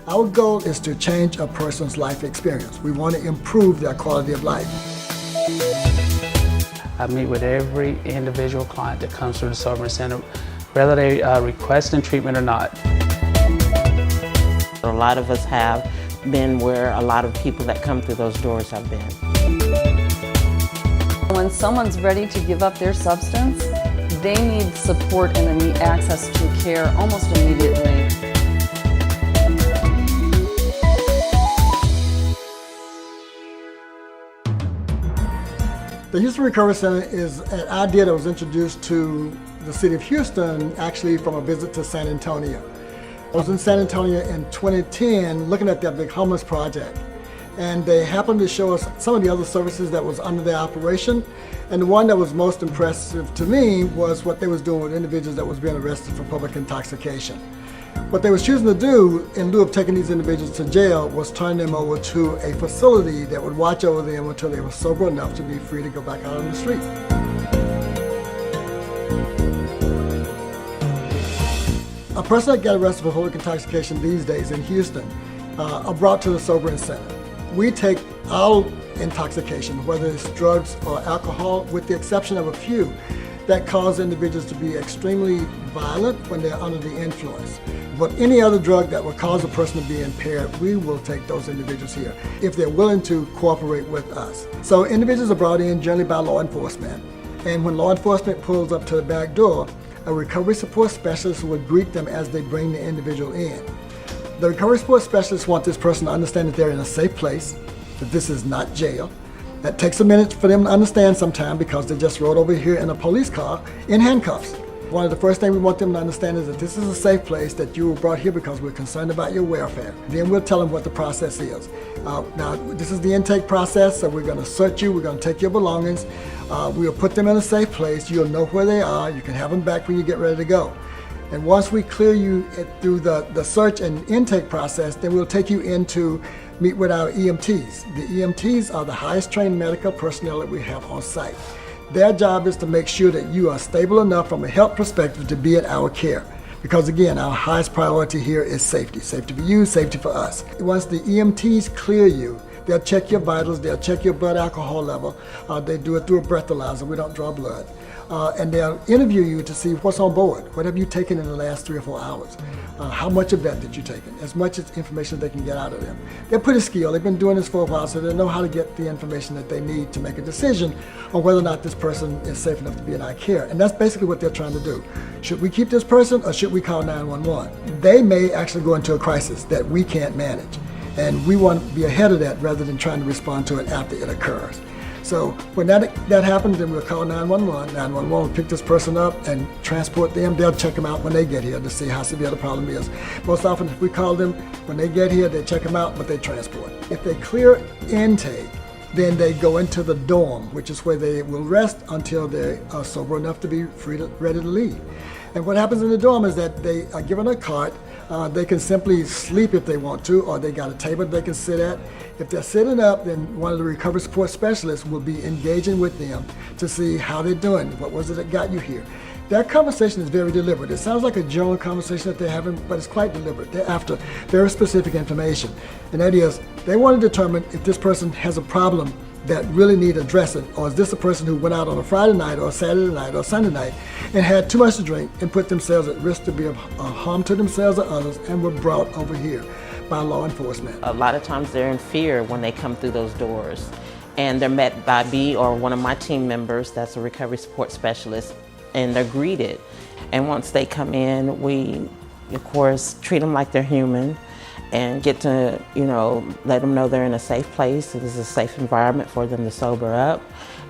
Our goal is to change a person's life experience. We want to improve their quality of life. I meet with every individual client that comes through the Sobering Center, whether they requesting treatment or not. A lot of us have been where a lot of people that come through those doors have been. When someone's ready to give up their substance, they need support and they need access to care almost immediately. The Houston Recovery Center is an idea that was introduced to the city of Houston actually from a visit to San Antonio. I was in San Antonio in 2010 looking at their big homeless project, and they happened to show us some of the other services that was under their operation, and the one that was most impressive to me was what they was doing with individuals that was being arrested for public intoxication. What they was choosing to do in lieu of taking these individuals to jail was turn them over to a facility that would watch over them until they were sober enough to be free to go back out on the street. A person that got arrested for public intoxication these days in Houston are brought to the Sobering Center. We take all intoxication, whether it's drugs or alcohol, with the exception of a few that cause individuals to be extremely violent when they're under the influence. But any other drug that would cause a person to be impaired, we will take those individuals here if they're willing to cooperate with us. So individuals are brought in generally by law enforcement, and when law enforcement pulls up to the back door, a recovery support specialist will greet them as they bring the individual in. The recovery support specialists want this person to understand that they're in a safe place, that this is not jail. That takes a minute for them to understand sometime because they just rode over here in a police car in handcuffs. One of the first things we want them to understand is that this is a safe place, that you were brought here because we're concerned about your welfare. Then we'll tell them what the process is. Now, this is the intake process, so we're going to search you, we're going to take your belongings, we'll put them in a safe place, you'll know where they are, you can have them back when you get ready to go. And once we clear you through the search and intake process, then we'll take you in to meet with our EMTs. The EMTs are the highest trained medical personnel that we have on site. Their job is to make sure that you are stable enough from a health perspective to be at our care. Because again, our highest priority here is safety. Safety for you, safety for us. Once the EMTs clear you, they'll check your vitals, they'll check your blood alcohol level. They do it through a breathalyzer, we don't draw blood. And they'll interview you to see what's on board. What have you taken in the last 3 or 4 hours? How much of that did you take? As much as information they can get out of them. They're pretty skilled. They've been doing this for a while, so they know how to get the information that they need to make a decision on whether or not this person is safe enough to be in our care. And that's basically what they're trying to do. Should we keep this person or should we call 911? They may actually go into a crisis that we can't manage. And we want to be ahead of that rather than trying to respond to it after it occurs. So when that happens, then we'll call 911. 911 will pick this person up and transport them. They'll check them out when they get here to see how severe the problem is. Most often, if we call them, when they get here, they check them out, but they transport. If they clear intake, then they go into the dorm, which is where they will rest until they are sober enough to be ready to leave. And what happens in the dorm is that they are given a cart. They can simply sleep if they want to, or they got a table they can sit at. If they're sitting up, then one of the recovery support specialists will be engaging with them to see how they're doing. What was it that got you here? That conversation is very deliberate. It sounds like a general conversation that they're having, but it's quite deliberate. They're after very specific information. And that is, they want to determine if this person has a problem that really need addressing, or is this a person who went out on a Friday night or a Saturday night or Sunday night and had too much to drink and put themselves at risk to be of harm to themselves or others and were brought over here by law enforcement. A lot of times they're in fear when they come through those doors, and they're met by me or one of my team members that's a recovery support specialist, and they're greeted. And once they come in, we of course treat them like they're human and get to, let them know they're in a safe place. This is a safe environment for them to sober up.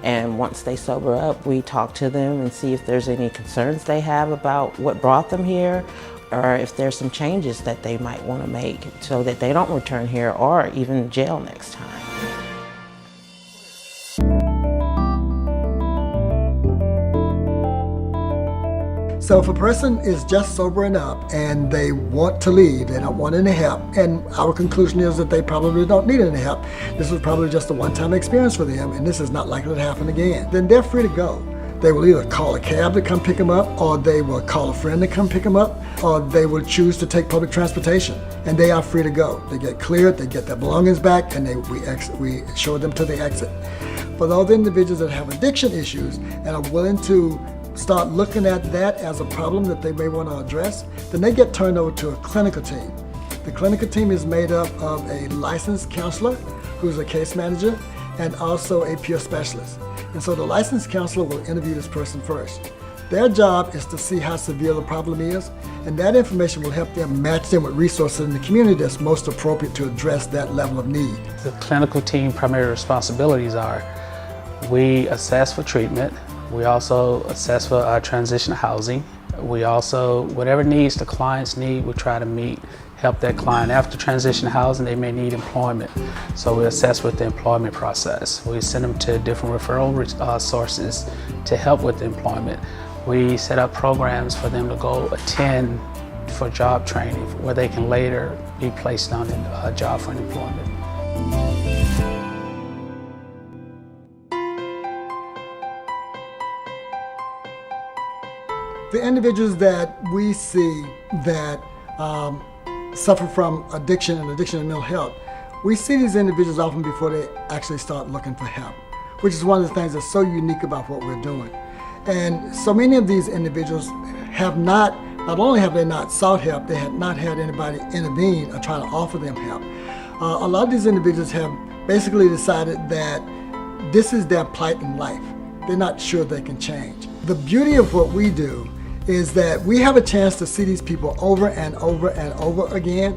And once they sober up, we talk to them and see if there's any concerns they have about what brought them here, or if there's some changes that they might want to make so that they don't return here or even jail next time. So if a person is just sobering up and they want to leave, they don't want any help, and our conclusion is that they probably don't need any help, this was probably just a one-time experience for them and this is not likely to happen again, then they're free to go. They will either call a cab to come pick them up, or they will call a friend to come pick them up, or they will choose to take public transportation, and they are free to go. They get cleared, they get their belongings back, and we show them to the exit. For those individuals that have addiction issues and are willing to start looking at that as a problem that they may want to address, then they get turned over to a clinical team. The clinical team is made up of a licensed counselor who's a case manager and also a peer specialist. And so the licensed counselor will interview this person first. Their job is to see how severe the problem is, and that information will help them match them with resources in the community that's most appropriate to address that level of need. The clinical team primary responsibilities are, we assess for treatment, we also assess for transition housing, we also, whatever needs the clients need, we try to meet, help that client. After transition housing, they may need employment, so we assess with the employment process. We send them to different referral sources to help with the employment. We set up programs for them to go attend for job training where they can later be placed on a job for employment. The individuals that we see that suffer from addiction and mental health, we see these individuals often before they actually start looking for help, which is one of the things that's so unique about what we're doing. And so many of these individuals have not only have they not sought help, they have not had anybody intervene or try to offer them help. A lot of these individuals have basically decided that this is their plight in life. They're not sure they can change. The beauty of what we do is that we have a chance to see these people over and over and over again.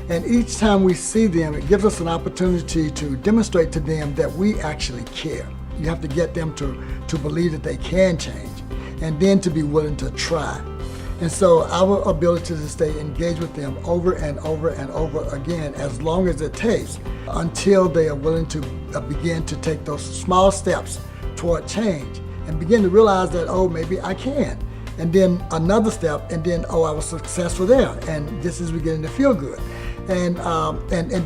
And each time we see them, it gives us an opportunity to demonstrate to them that we actually care. You have to get them to believe that they can change, and then to be willing to try. And so our ability to stay engaged with them over and over and over again, as long as it takes, until they are willing to begin to take those small steps toward change and begin to realize that, oh, maybe I can. And then another step, and then, oh, I was successful there, and this is beginning to feel good. And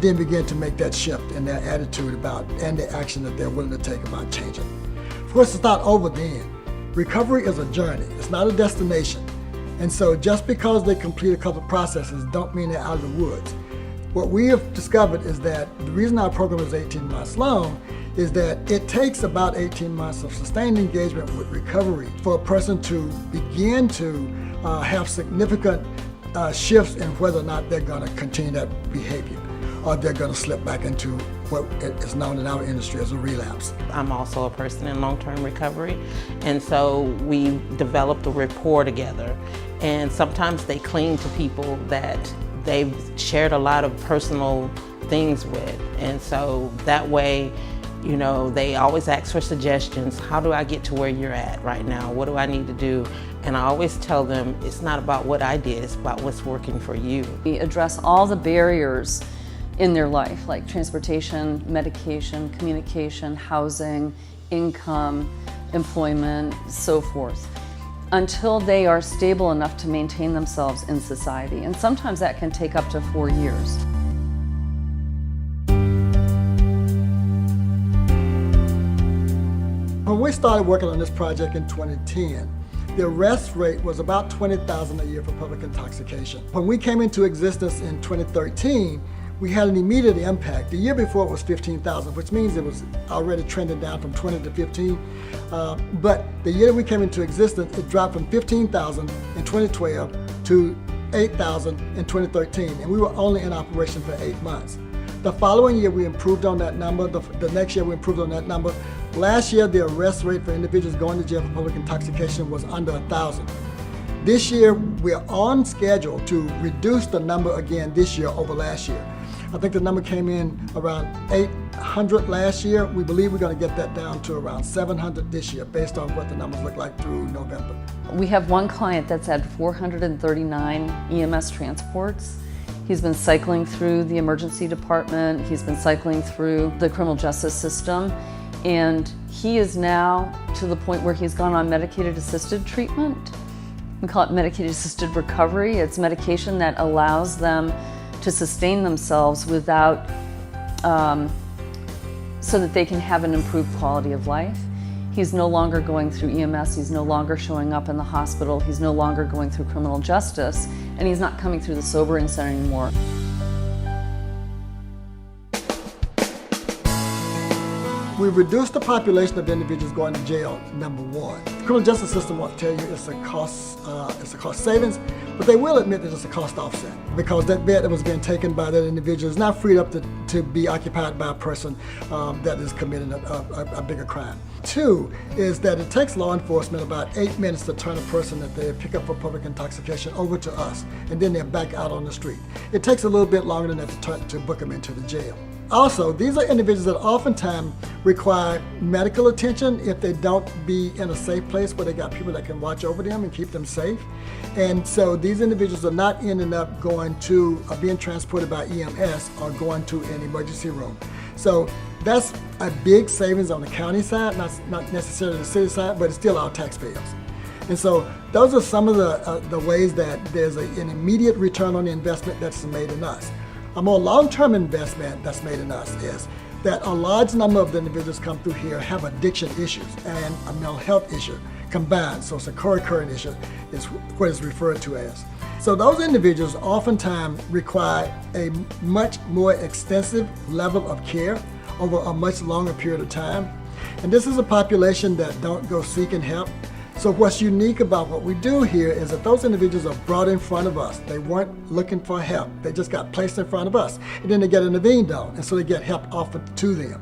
then begin to make that shift in their attitude about, and the action that they're willing to take about changing. Of course, it's not over then. Recovery is a journey, it's not a destination. And so just because they complete a couple of processes don't mean they're out of the woods. What we have discovered is that the reason our program is 18 months long is that it takes about 18 months of sustained engagement with recovery for a person to begin to have significant shifts in whether or not they're going to continue that behavior, or they're going to slip back into what is known in our industry as a relapse. I'm also a person in long-term recovery, and so we developed a rapport together. And sometimes they cling to people that they've shared a lot of personal things with, and so that way, you know, they always ask for suggestions. How do I get to where you're at right now? What do I need to do? And I always tell them it's not about what I did, it's about what's working for you. We address all the barriers in their life, like transportation, medication, communication, housing, income, employment, so forth, until they are stable enough to maintain themselves in society. And sometimes that can take up to 4 years. When we started working on this project in 2010, the arrest rate was about 20,000 a year for public intoxication. When we came into existence in 2013, we had an immediate impact. The year before it was 15,000, which means it was already trending down from 20 to 15. But the year we came into existence, it dropped from 15,000 in 2012 to 8,000 in 2013, and we were only in operation for 8 months. The following year, we improved on that number. The next year, we improved on that number. Last year, the arrest rate for individuals going to jail for public intoxication was under 1,000. This year, we're on schedule to reduce the number again this year over last year. I think the number came in around 800 last year. We believe we're going to get that down to around 700 this year based on what the numbers look like through November. We have one client that's had 439 EMS transports. He's been cycling through the emergency department. He's been cycling through the criminal justice system. And he is now to the point where he's gone on medicated assisted treatment. We call it medicated assisted recovery. It's medication that allows them to sustain themselves without, so that they can have an improved quality of life. He's no longer going through EMS, he's no longer showing up in the hospital, he's no longer going through criminal justice, and he's not coming through the sobering center anymore. We've reduced the population of individuals going to jail, number one. The criminal justice system won't tell you it's a cost savings, but they will admit that it's a cost offset because that bed that was being taken by that individual is now freed up to be occupied by a person that is committing a bigger crime. Two is that it takes law enforcement about 8 minutes to turn a person that they pick up for public intoxication over to us, and then they're back out on the street. It takes a little bit longer than that to book them into the jail. Also, these are individuals that oftentimes require medical attention if they don't be in a safe place where they got people that can watch over them and keep them safe. And so these individuals are not ending up going to being transported by EMS or going to an emergency room. So that's a big savings on the county side, not necessarily the city side, but it's still our taxpayers. And so those are some of the ways that there's an immediate return on the investment that's made in us. A more long-term investment that's made in us is that a large number of the individuals come through here have addiction issues and a mental health issue combined. So it's a co-occurring issue is what is referred to as. So those individuals oftentimes require a much more extensive level of care over a much longer period of time. And this is a population that don't go seeking help. So what's unique about what we do here is that those individuals are brought in front of us. They weren't looking for help. They just got placed in front of us. And then they get intervened on, and so they get help offered to them.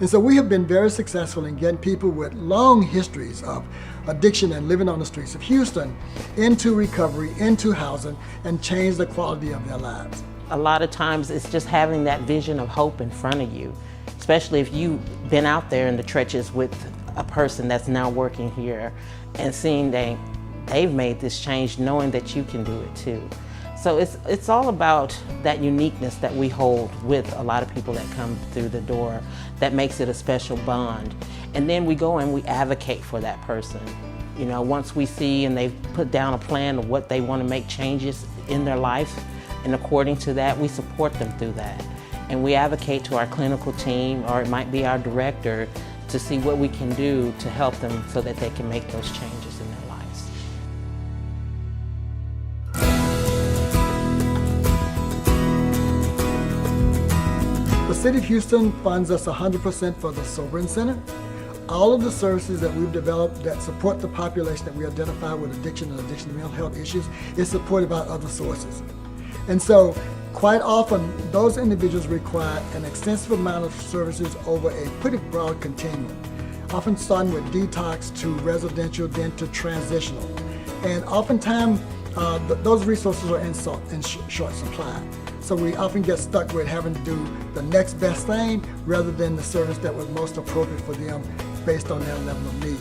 And so we have been very successful in getting people with long histories of addiction and living on the streets of Houston into recovery, into housing, and change the quality of their lives. A lot of times it's just having that vision of hope in front of you, especially if you've been out there in the trenches with a person that's now working here and seeing they've made this change, knowing that you can do it too. So it's all about that uniqueness that we hold with a lot of people that come through the door that makes it a special bond. And then we go and we advocate for that person. You know, once we see and they've put down a plan of what they want to make changes in their life, and according to that, we support them through that. And we advocate to our clinical team, or it might be our director, to see what we can do to help them so that they can make those changes in their lives. The City of Houston funds us 100% for the Sobering Center. All of the services that we've developed that support the population that we identify with addiction and addiction to mental health issues is supported by other sources. And so quite often, those individuals require an extensive amount of services over a pretty broad continuum, often starting with detox to residential, then to transitional. And oftentimes, those resources are in short supply. So we often get stuck with having to do the next best thing rather than the service that was most appropriate for them based on their level of need.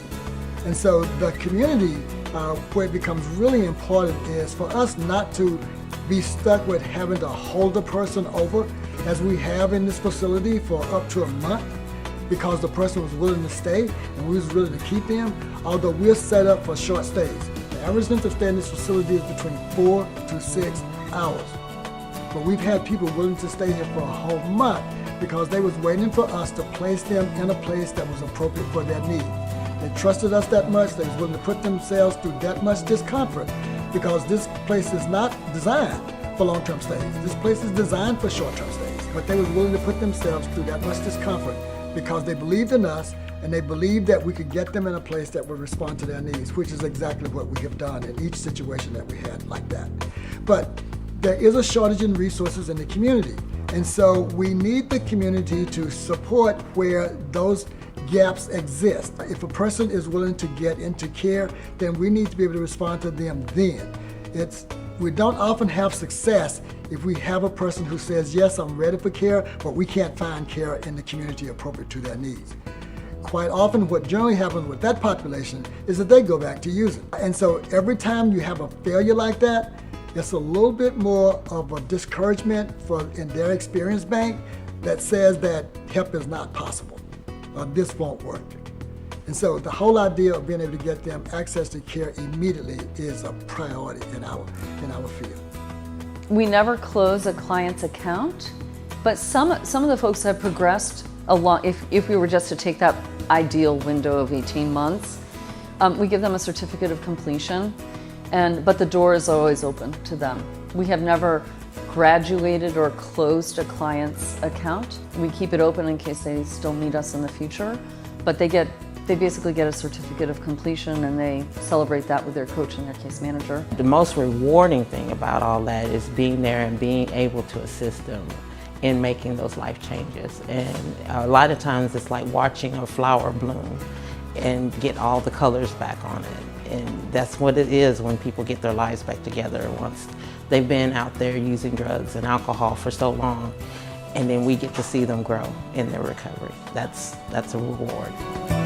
And so the community, where it becomes really important is for us not to be stuck with having to hold a person over as we have in this facility for up to a month because the person was willing to stay and we was willing to keep them, although we're set up for short stays. The average length of stay in this facility is between 4 to 6 hours. But we've had people willing to stay here for a whole month because they was waiting for us to place them in a place that was appropriate for their need. They trusted us that much, they was willing to put themselves through that much discomfort because this place is not designed for long-term stays. This place is designed for short-term stays, but they was willing to put themselves through that much discomfort because they believed in us and they believed that we could get them in a place that would respond to their needs, which is exactly what we have done in each situation that we had like that. But there is a shortage in resources in the community, and so we need the community to support where those gaps exist. If a person is willing to get into care, then we need to be able to respond to them then. We don't often have success if we have a person who says, yes, I'm ready for care, but we can't find care in the community appropriate to their needs. Quite often what generally happens with that population is that they go back to using. And so every time you have a failure like that, it's a little bit more of a discouragement in their experience bank that says that help is not possible. This won't work. And so the whole idea of being able to get them access to care immediately is a priority in our field. We never close a client's account, but some of the folks have progressed along. If we were just to take that ideal window of 18 months. We give them a certificate of completion, but the door is always open to them. We have never graduated or closed a client's account. We keep it open in case they still need us in the future, but they basically get a certificate of completion, and they celebrate that with their coach and their case manager. The most rewarding thing about all that is being there and being able to assist them in making those life changes. And a lot of times it's like watching a flower bloom and get all the colors back on it. And that's what it is when people get their lives back together once they've been out there using drugs and alcohol for so long, and then we get to see them grow in their recovery. That's a reward.